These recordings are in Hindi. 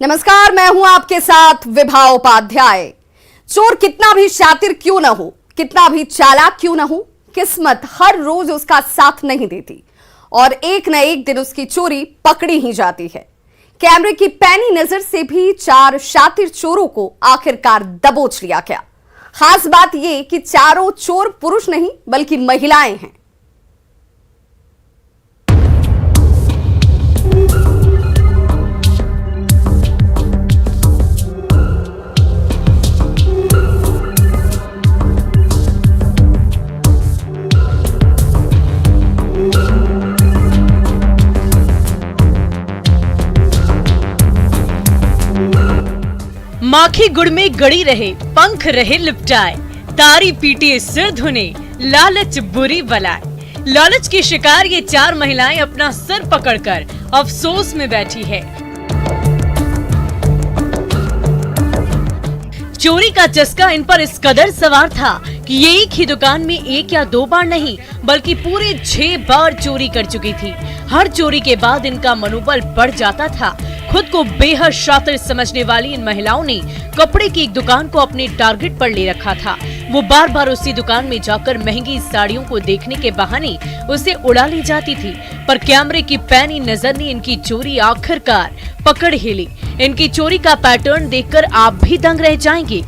नमस्कार, मैं हूं आपके साथ विभा उपाध्याय। चोर कितना भी शातिर क्यों न हो, कितना भी चालाक क्यों न हो, किस्मत हर रोज उसका साथ नहीं देती और एक न एक दिन उसकी चोरी पकड़ी ही जाती है। कैमरे की पैनी नजर से भी 4 शातिर चोरों को आखिरकार दबोच लिया गया। खास बात यह कि चारों चोर पुरुष नहीं बल्कि महिलाएं हैं। माखी गुड़ में गड़ी रहे, पंख रहे लिपटाए, तारी पीटे सिर धुने, लालच बुरी बलाए। लालच की शिकार ये 4 महिलाएं अपना सर पकड़कर अफसोस में बैठी है। चोरी का चस्का इन पर इस कदर सवार था कि ये एक ही दुकान में 1 या 2 बार नहीं बल्कि पूरे 6 बार चोरी कर चुकी थी। हर चोरी के बाद इनका मनोबल बढ़ जाता था। खुद को बेहद शातिर समझने वाली इन महिलाओं ने कपड़े की एक दुकान को अपने टारगेट पर ले रखा था। वो बार बार उसी दुकान में जाकर महंगी साड़ियों को देखने के बहाने उसे उड़ा ले जाती थी, पर कैमरे की पैनी नजर ने इनकी चोरी आखिरकार पकड़ ही ली। इनकी चोरी का पैटर्न देखकर आप भी दंग रह जाएंगे।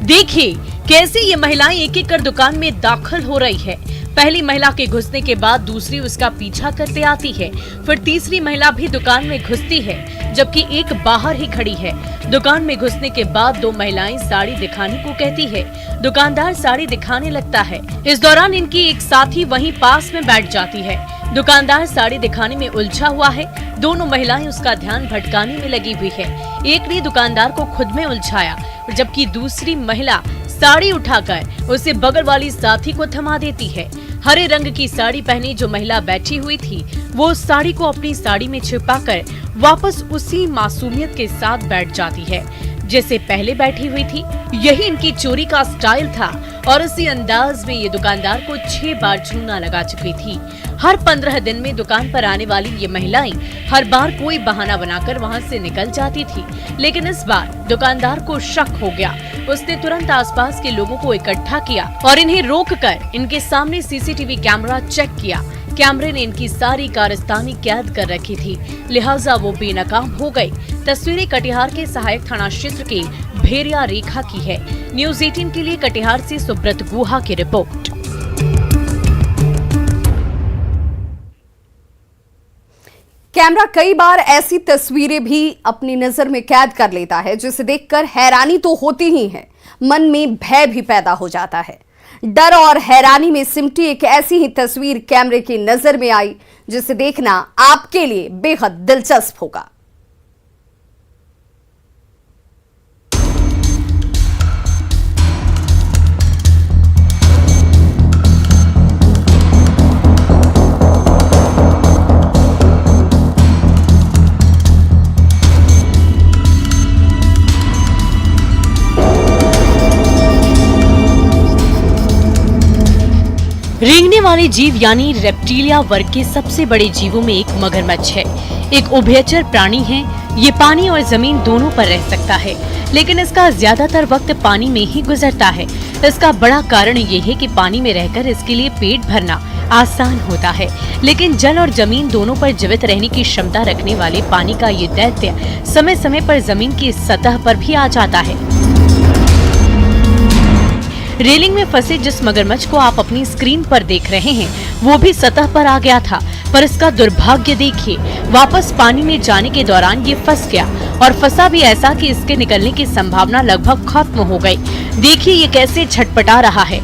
देखिए कैसे ये महिलाएं एक एक कर दुकान में दाखिल हो रही है। पहली महिला के घुसने के बाद दूसरी उसका पीछा करते आती है, फिर तीसरी महिला भी दुकान में घुसती है जबकि एक बाहर ही खड़ी है। दुकान में घुसने के बाद 2 महिलाएं साड़ी दिखाने को कहती है। दुकानदार साड़ी दिखाने लगता है। इस दौरान इनकी एक साथी वहीं पास में बैठ जाती है। दुकानदार साड़ी दिखाने में उलझा हुआ है। दोनों महिलाएं उसका ध्यान भटकाने में लगी हुई है। एक ने दुकानदार को खुद में उलझाया जबकि दूसरी महिला साड़ी उठाकर उसे बगल वाली साथी को थमा देती है। हरे रंग की साड़ी पहनी जो महिला बैठी हुई थी वो उस साड़ी को अपनी साड़ी में छिपाकर वापस उसी मासूमियत के साथ बैठ जाती है जैसे पहले बैठी हुई थी। यही इनकी चोरी का स्टाइल था और इसी अंदाज में ये दुकानदार को 6 बार चूना लगा चुकी थी। हर 15 दिन में दुकान पर आने वाली ये महिलाएं हर बार कोई बहाना बनाकर वहां से निकल जाती थी, लेकिन इस बार दुकानदार को शक हो गया। उसने तुरंत आसपास के लोगों को इकट्ठा किया और इन्हें रोककर इनके सामने सीसीटीवी कैमरा चेक किया। कैमरे ने इनकी सारी कारस्तानी कैद कर रखी थी, लिहाजा वो बेनकाम हो गई। तस्वीरें कटिहार के सहायक थाना क्षेत्र के भेरिया रेखा की है। न्यूज़ 18 के लिए कटिहार से सुब्रत गुहा की रिपोर्ट। कैमरा कई बार ऐसी तस्वीरें भी अपनी नजर में कैद कर लेता है जिसे देखकर हैरानी तो होती ही है, मन में भय भी पैदा हो जाता है। डर और हैरानी में सिमटी एक ऐसी ही तस्वीर कैमरे की नजर में आई जिसे देखना आपके लिए बेहद दिलचस्प होगा। रेंगने वाले जीव यानी रेप्टिलिया वर्ग के सबसे बड़े जीवों में एक मगरमच्छ है। एक उभयचर प्राणी है। ये पानी और जमीन दोनों पर रह सकता है, लेकिन इसका ज्यादातर वक्त पानी में ही गुजरता है। इसका बड़ा कारण ये है कि पानी में रहकर इसके लिए पेट भरना आसान होता है, लेकिन जल और जमीन दोनों पर जीवित रहने की क्षमता रखने वाले पानी का ये दैत्य समय समय पर जमीन की सतह पर भी आ जाता है। रेलिंग में फंसे जिस मगरमच्छ को आप अपनी स्क्रीन पर देख रहे हैं वो भी सतह पर आ गया था, पर इसका दुर्भाग्य देखिए, वापस पानी में जाने के दौरान ये फंस गया और फंसा भी ऐसा कि इसके निकलने की संभावना लगभग खत्म हो गई। देखिए ये कैसे छटपटा रहा है।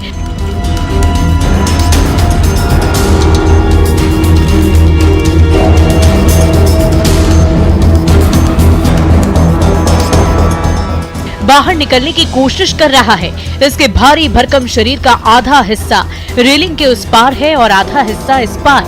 बाहर निकलने की कोशिश कर रहा है। इसके भारी भरकम शरीर का आधा हिस्सा रेलिंग के उस पार है और आधा हिस्सा इस पार।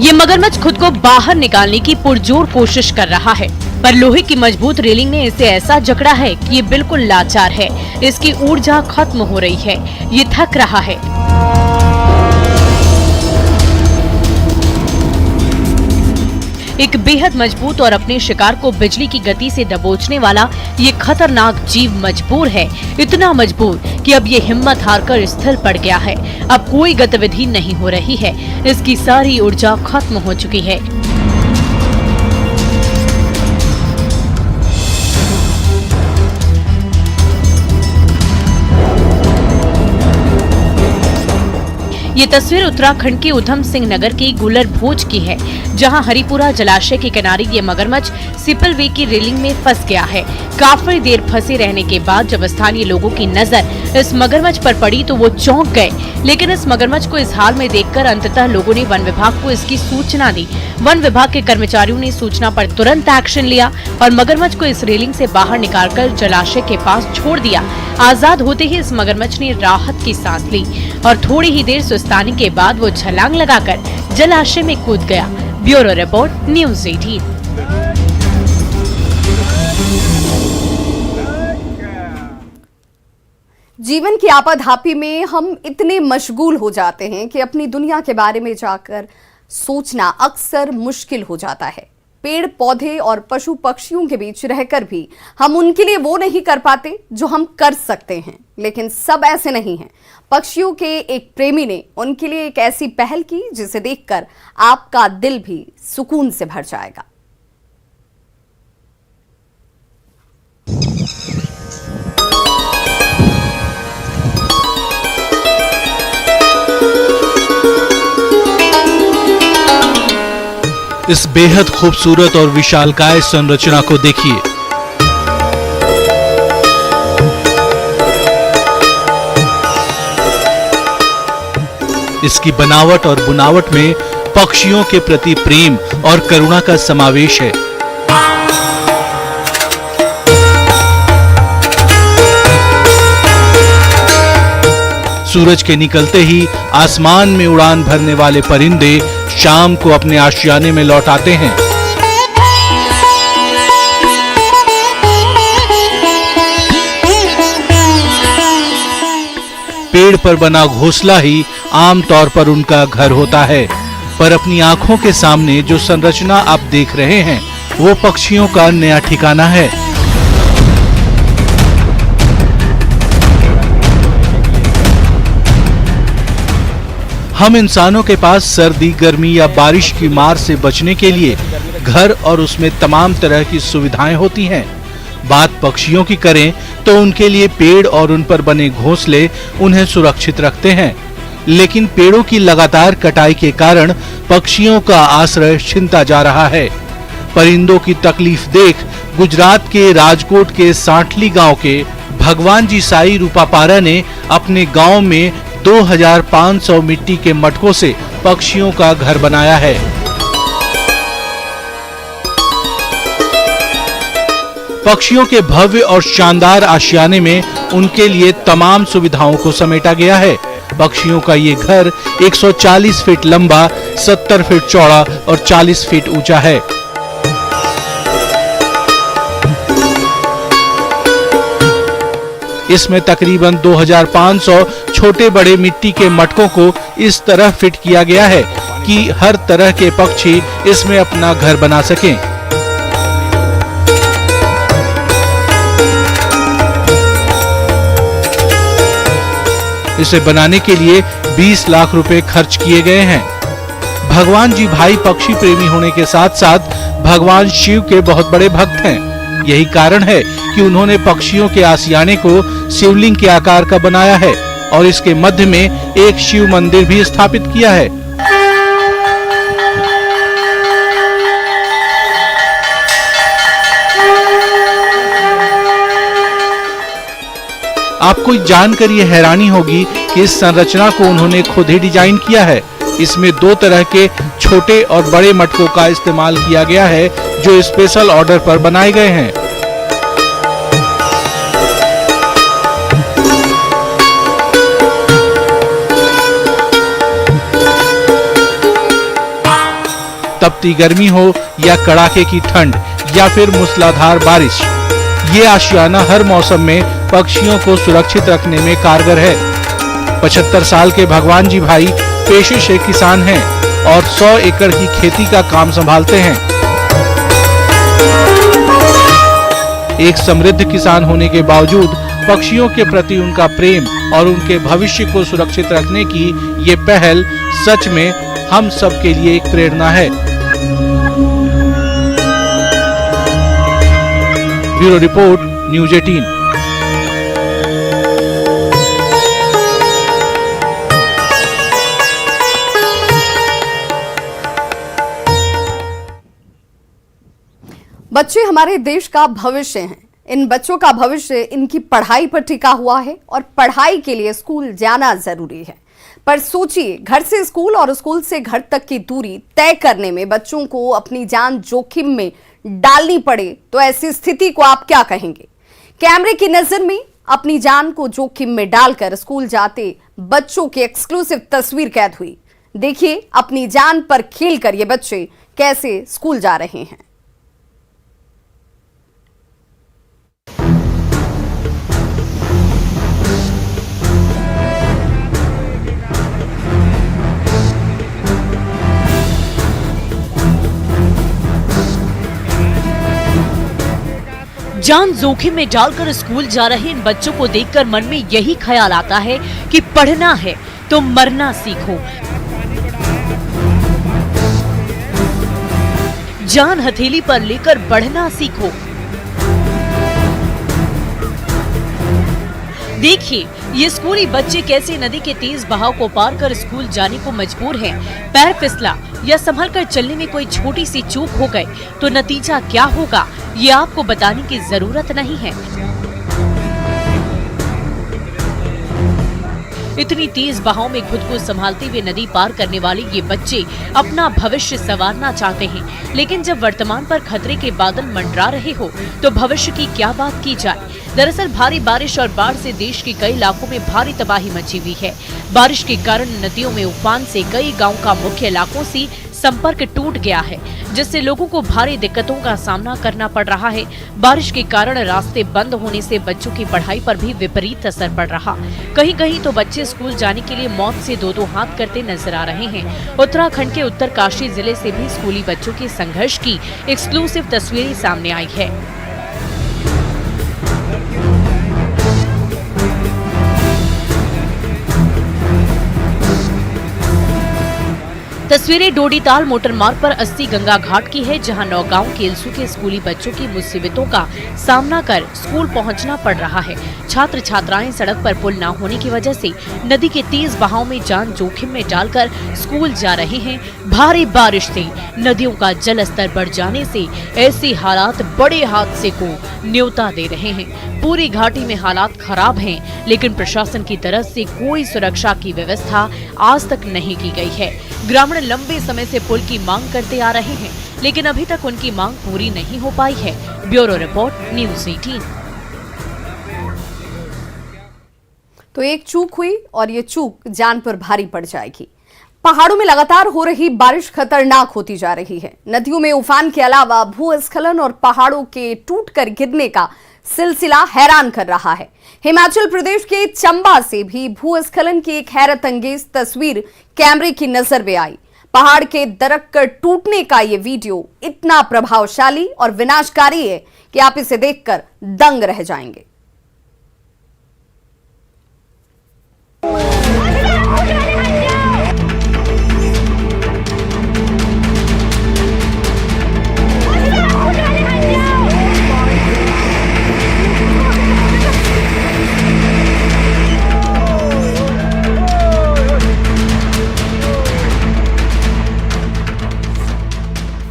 ये मगरमच्छ खुद को बाहर निकालने की पुरजोर कोशिश कर रहा है, पर लोहे की मजबूत रेलिंग ने इसे ऐसा जकड़ा है कि ये बिल्कुल लाचार है। इसकी ऊर्जा खत्म हो रही है, ये थक रहा है। एक बेहद मजबूत और अपने शिकार को बिजली की गति से दबोचने वाला ये खतरनाक जीव मजबूर है, इतना मजबूर कि अब ये हिम्मत हारकर स्थिर पड़ गया है। अब कोई गतिविधि नहीं हो रही है, इसकी सारी ऊर्जा खत्म हो चुकी है। ये तस्वीर उत्तराखंड के उधम सिंह नगर के गुलर भोज की है, जहां हरिपुरा जलाशय के किनारे ये मगरमच्छ सिपलवे की रेलिंग में फंस गया है। काफी देर फंसे रहने के बाद जब स्थानीय लोगों की नजर इस मगरमच्छ पर पड़ी तो वो चौंक गए, लेकिन इस मगरमच्छ को इस हाल में देखकर अंततः लोगों ने वन विभाग को इसकी सूचना दी। वन विभाग के कर्मचारियों ने सूचना पर तुरंत एक्शन लिया और मगरमच्छ को इस रेलिंग से बाहर निकालकर जलाशय के पास छोड़ दिया। आजाद होते ही इस मगरमच्छ ने राहत की सांस ली और थोड़ी ही देर सुस्ताने के बाद वो छलांग लगाकर जलाशय में कूद गया। Bureau report, news 18। जीवन की आपाधापी में हम इतने मशगूल हो जाते हैं कि अपनी दुनिया के बारे में जाकर सोचना अक्सर मुश्किल हो जाता है। पेड़ पौधे और पशु पक्षियों के बीच रहकर भी हम उनके लिए वो नहीं कर पाते जो हम कर सकते हैं। लेकिन सब ऐसे नहीं हैं। पक्षियों के एक प्रेमी ने उनके लिए एक ऐसी पहल की जिसे देखकर आपका दिल भी सुकून से भर जाएगा। इस बेहद खूबसूरत और विशालकाय संरचना को देखिए। इसकी बनावट और बुनावट में पक्षियों के प्रति प्रेम और करुणा का समावेश है। सूरज के निकलते ही आसमान में उड़ान भरने वाले परिंदे शाम को अपने आशियाने में लौट आते हैं। पेड़ पर बना घोंसला ही आमतौर पर उनका घर होता है, पर अपनी आंखों के सामने जो संरचना आप देख रहे हैं वो पक्षियों का नया ठिकाना है। हम इंसानों के पास सर्दी, गर्मी या बारिश की मार से बचने के लिए घर और उसमें तमाम तरह की सुविधाएं होती हैं। बात पक्षियों की करें तो उनके लिए पेड़ और उन पर बने घोंसले उन्हें सुरक्षित रखते हैं। लेकिन पेड़ों की लगातार कटाई के कारण पक्षियों का आश्रय छिनता जा रहा है। परिंदों की तकलीफ देख गुजरात के राजकोट के सांठली गांव के भगवान जी साई रूपापारा ने अपने गांव में 2500 मिट्टी के मटकों से पक्षियों का घर बनाया है। पक्षियों के भव्य और शानदार आशियाने में उनके लिए तमाम सुविधाओं को समेटा गया है। पक्षियों का ये घर 140 फीट लंबा, 70 फीट चौड़ा और 40 फीट ऊंचा है। इसमें तकरीबन 2500 छोटे बड़े मिट्टी के मटकों को इस तरह फिट किया गया है कि हर तरह के पक्षी इसमें अपना घर बना सकें। इसे बनाने के लिए 20 लाख रुपए खर्च किए गए हैं। भगवान जी भाई पक्षी प्रेमी होने के साथ साथ भगवान शिव के बहुत बड़े भक्त हैं। यही कारण है कि उन्होंने पक्षियों के आशियाने को शिवलिंग के आकार का बनाया है और इसके मध्य में एक शिव मंदिर भी स्थापित किया है। आपको जानकर ये हैरानी होगी कि इस संरचना को उन्होंने खुद ही डिजाइन किया है। इसमें 2 तरह के छोटे और बड़े मटकों का इस्तेमाल किया गया है जो स्पेशल ऑर्डर पर बनाए गए हैं। तपती गर्मी हो या कड़ाके की ठंड, या फिर मूसलाधार बारिश। ये आशियाना हर मौसम में पक्षियों को सुरक्षित रखने में कारगर है। 75 साल के भगवान जी भाई पेशे से किसान हैं और 100 एकड़ की खेती का काम संभालते हैं। एक समृद्ध किसान होने के बावजूद पक्षियों के प्रति उनका प्रेम और उनके भविष्य को सुरक्षित रखने की ये पहल सच में हम सब के लिए एक प्रेरणा है। Bureau report, news 18। बच्चे हमारे देश का भविष्य हैं। इन बच्चों का भविष्य इनकी पढ़ाई पर टिका हुआ है और पढ़ाई के लिए स्कूल जाना जरूरी है। पर सोचिए, घर से स्कूल और स्कूल से घर तक की दूरी तय करने में बच्चों को अपनी जान जोखिम में डालनी पड़े तो ऐसी स्थिति को आप क्या कहेंगे? कैमरे की नजर में अपनी जान को जोखिम में डालकर स्कूल जाते बच्चों की एक्सक्लूसिव तस्वीर कैद हुई। देखिए अपनी जान पर खेलकर ये बच्चे कैसे स्कूल जा रहे हैं। जान जोखिम में डालकर स्कूल जा रहे इन बच्चों को देखकर मन में यही ख्याल आता है कि पढ़ना है तो मरना सीखो। जान हथेली पर लेकर बढ़ना सीखो। देखिए ये स्कूली बच्चे कैसे नदी के तेज बहाव को पार कर स्कूल जाने को मजबूर हैं। पैर फिसला या संभल कर चलने में कोई छोटी सी चूक हो गए तो नतीजा क्या होगा ये आपको बताने की जरूरत नहीं है। इतनी तेज बहाव में खुद को संभालते हुए नदी पार करने वाले ये बच्चे अपना भविष्य संवारना चाहते हैं, लेकिन जब वर्तमान पर खतरे के बादल मंडरा रहे हो तो भविष्य की क्या बात की जाए। दरअसल भारी बारिश और बाढ़ से देश के कई इलाकों में भारी तबाही मची हुई है। बारिश के कारण नदियों में उफान से कई गांव का मुख्य इलाकों से संपर्क टूट गया है, जिससे लोगों को भारी दिक्कतों का सामना करना पड़ रहा है। बारिश के कारण रास्ते बंद होने से बच्चों की पढ़ाई पर भी विपरीत असर पड़ रहा। कहीं कहीं तो बच्चे स्कूल जाने के लिए मौत से दो हाथ करते नजर आ रहे हैं। उत्तराखंड के उत्तरकाशी जिले से भी स्कूली बच्चों के संघर्ष की एक्सक्लूसिव तस्वीरें सामने आई है। तस्वीरें डोडीताल मोटर मार्ग पर 80 गंगा घाट की है, जहां नौगांव केलसू के स्कूली बच्चों की मुसीबतों का सामना कर स्कूल पहुंचना पड़ रहा है। छात्र छात्राएं सड़क पर पुल न होने की वजह से नदी के तेज बहाव में जान जोखिम में डालकर स्कूल जा रहे हैं। भारी बारिश से नदियों का जल स्तर बढ़ जाने से ऐसे हालात बड़े हादसे को न्योता दे रहे हैं। पूरी घाटी में हालात खराब हैं, लेकिन प्रशासन की तरफ से कोई सुरक्षा की व्यवस्था आज तक नहीं की गई है। ग्रामीण लंबे समय से पुल की मांग करते आ रहे हैं, लेकिन अभी तक उनकी मांग पूरी नहीं हो पाई है। Bureau report, news 18। तो एक चूक हुई और ये चूक जान पर भारी पड़ जाएगी। पहाड़ों में लगातार हो रही बारिश खतरनाक होती जा रही है। नदियों में उफान के अलावा भूस्खलन और पहाड़ों के टूटकर गिरने का सिलसिला हैरान कर रहा है। हिमाचल प्रदेश के चंबा से भी भूस्खलन की एक हैरत अंगेज तस्वीर कैमरे की नजर में आई। पहाड़ के दरककर टूटने का ये वीडियो इतना प्रभावशाली और विनाशकारी है कि आप इसे देखकर दंग रह जाएंगे।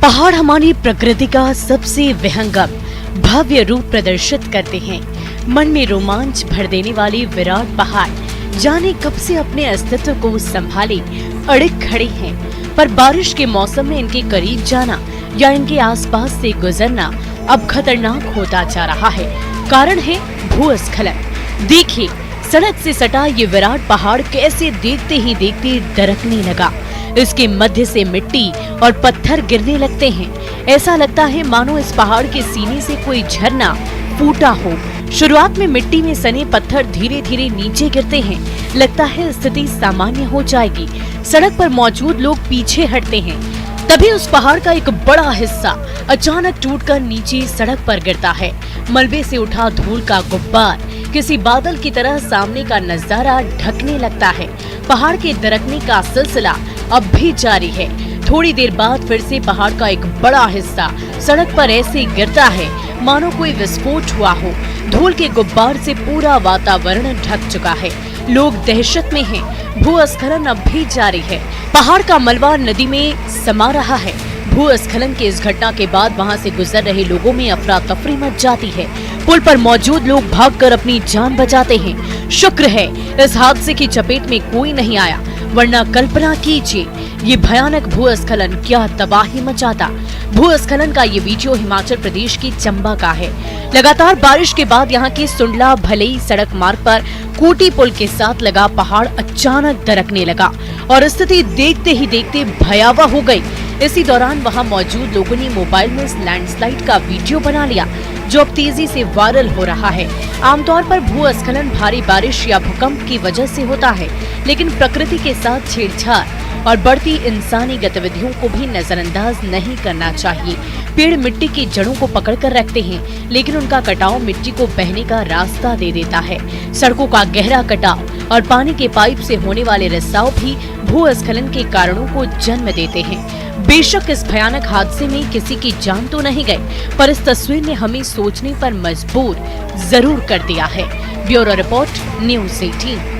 पहाड़ हमारी प्रकृति का सबसे विहंगम भव्य रूप प्रदर्शित करते हैं। मन में रोमांच भर देने वाले विराट पहाड़ जाने कब से अपने अस्तित्व को संभाले अड़िग खड़े हैं, पर बारिश के मौसम में इनके करीब जाना या इनके आसपास से गुजरना अब खतरनाक होता जा रहा है। कारण है भूस्खलन। देखिए सड़क से सटा ये विराट पहाड़ कैसे देखते ही देखते दरकने लगा। इसके मध्य से मिट्टी और पत्थर गिरने लगते हैं। ऐसा लगता है मानो इस पहाड़ के सीने से कोई झरना फूटा हो। शुरुआत में मिट्टी में सने पत्थर धीरे धीरे नीचे गिरते हैं। लगता है स्थिति सामान्य हो जाएगी। सड़क पर मौजूद लोग पीछे हटते हैं। तभी उस पहाड़ का एक बड़ा हिस्सा अचानक टूटकर नीचे सड़क पर गिरता है। मलबे से उठा धूल का गुब्बार किसी बादल की तरह सामने का नजारा ढकने लगता है। पहाड़ के दरकने का सिलसिला अब भी जारी है। थोड़ी देर बाद फिर से पहाड़ का एक बड़ा हिस्सा सड़क पर ऐसे गिरता है मानो कोई विस्फोट हुआ हो। धूल के गुब्बार से पूरा वातावरण ढक चुका है। लोग दहशत में हैं। भूस्खलन अब भी जारी है। पहाड़ का मलबा नदी में समा रहा है। भूस्खलन की इस घटना के बाद वहां से गुजर रहे लोगों में अफरा तफरी मच जाती है। पुल पर मौजूद लोग भागकर अपनी जान बचाते हैं। शुक्र है इस हादसे की चपेट में कोई नहीं आया, वरना कल्पना कीजिए ये भयानक भूस्खलन क्या तबाही मचाता। भूस्खलन का ये वीडियो हिमाचल प्रदेश की चंबा का है। लगातार बारिश के बाद यहाँ की सुंडला भलई सड़क मार्ग पर कोटी पुल के साथ लगा पहाड़ अचानक दरकने लगा और स्थिति देखते ही देखते भयावह हो गई। इसी दौरान वहां मौजूद लोगों ने मोबाइल में इस लैंडस्लाइड का वीडियो बना लिया, जो अब तेजी से वायरल हो रहा है। आमतौर पर भूस्खलन भारी बारिश या भूकंप की वजह से होता है, लेकिन प्रकृति के साथ छेड़छाड़ और बढ़ती इंसानी गतिविधियों को भी नजरअंदाज नहीं करना चाहिए। पेड़ मिट्टी की जड़ों को पकड़कर रखते हैं, लेकिन उनका कटाव मिट्टी को बहने का रास्ता दे देता है। सड़कों का गहरा कटाव और पानी के पाइप से होने वाले रिसाव भी भूस्खलन के कारणों को जन्म देते हैं। बेशक इस भयानक हादसे में किसी की जान तो नहीं गई, पर इस तस्वीर ने हमें सोचने पर मजबूर जरूर कर दिया है। Bureau report, news 18।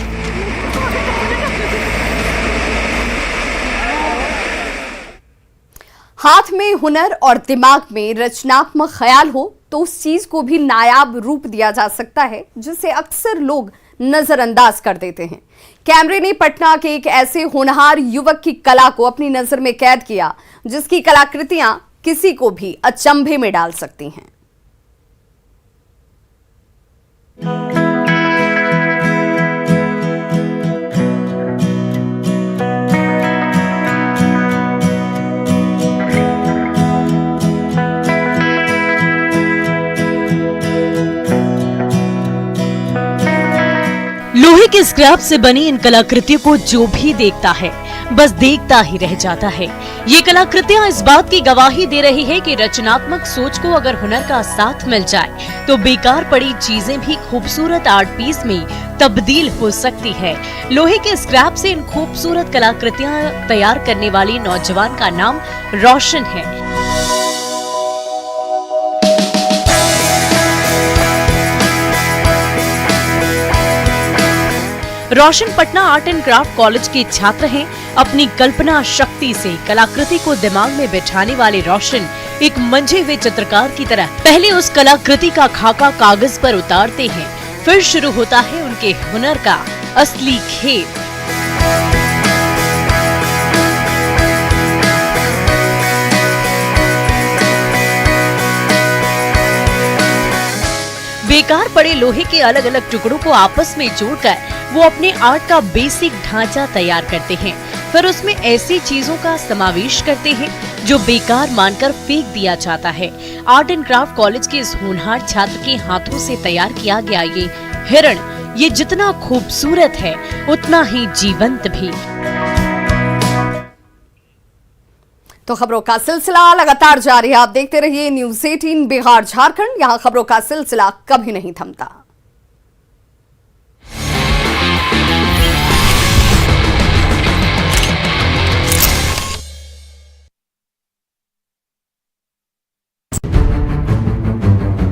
हाथ में हुनर और दिमाग में रचनात्मक ख्याल हो तो उस चीज को भी नायाब रूप दिया जा सकता है, जिसे अक्सर लोग नजरअंदाज कर देते हैं। कैमरे ने पटना के एक ऐसे होनहार युवक की कला को अपनी नजर में कैद किया, जिसकी कलाकृतियां किसी को भी अचंभे में डाल सकती हैं। लोहे के स्क्रैप से बनी इन कलाकृतियों को जो भी देखता है बस देखता ही रह जाता है। ये कलाकृतियां इस बात की गवाही दे रही है कि रचनात्मक सोच को अगर हुनर का साथ मिल जाए तो बेकार पड़ी चीजें भी खूबसूरत आर्ट पीस में तब्दील हो सकती है। लोहे के स्क्रैप से इन खूबसूरत कलाकृतियां तैयार करने वाली नौजवान का नाम रोशन है। Roshan Patna art and craft college के छात्र हैं। अपनी कल्पना शक्ति से कलाकृति को दिमाग में बिठाने वाले रोशन एक मंझे हुए चित्रकार की तरह पहले उस कलाकृति का खाका कागज पर उतारते हैं, फिर शुरू होता है उनके हुनर का असली खेल। बेकार पड़े लोहे के अलग अलग टुकड़ों को आपस में जोड़कर वो अपने आर्ट का बेसिक ढांचा तैयार करते हैं। फिर उसमें ऐसी चीजों का समावेश करते हैं जो बेकार मानकर फेंक दिया जाता है। आर्ट एंड क्राफ्ट कॉलेज के इस होनहार छात्र के हाथों से तैयार किया गया ये हिरण, ये जितना खूबसूरत है उतना ही जीवंत भी। तो खबरों का सिलसिला लगातार जारी है। आप देखते रहिए न्यूज़ 18 बिहार झारखंड। यहाँ खबरों का सिलसिला कभी नहीं थमता।